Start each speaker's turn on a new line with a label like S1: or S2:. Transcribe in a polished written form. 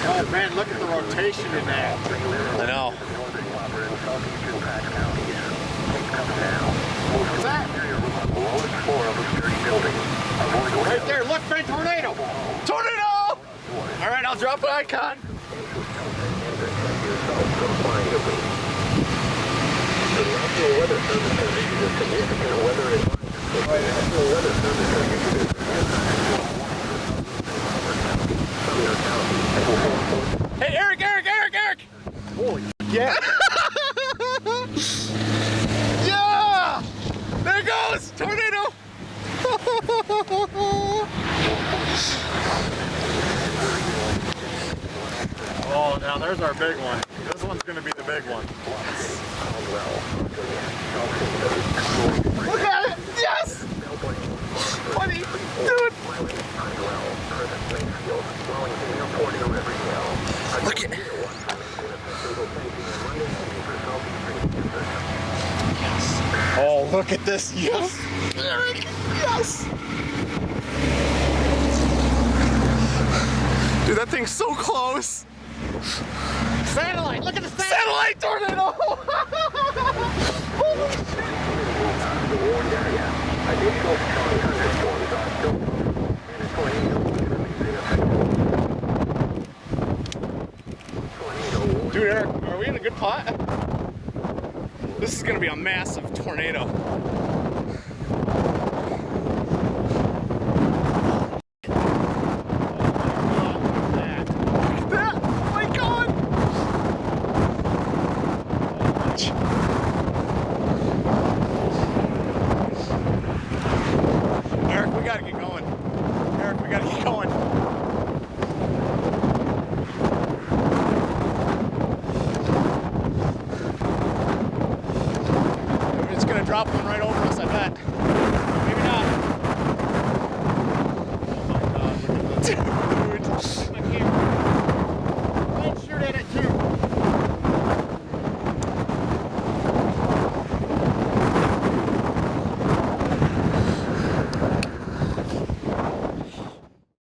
S1: Oh man, look at the rotation in that.
S2: I know.
S1: What's that? Right there, look, big tornado!
S2: Tornado! All right, I'll drop an icon. Hey, Eric!
S1: Holy yeah!
S2: Yeah! There it goes! Tornado!
S1: Oh, now there's our big one. This one's gonna be the big one.
S2: Look at it! Yes! Buddy, dude! Look at it!
S1: Oh, look at this! Yes,
S2: Eric! Yes! Dude, that thing's so close!
S1: satellite! Look at the
S2: Satellite tornado! Dude, Eric, are we in a good pot? This is gonna be a massive tornado. Eric, we gotta get going. Eric, we gotta get going. It's gonna drop one right over us, I bet. Maybe not.
S1: Oh my god, look at this.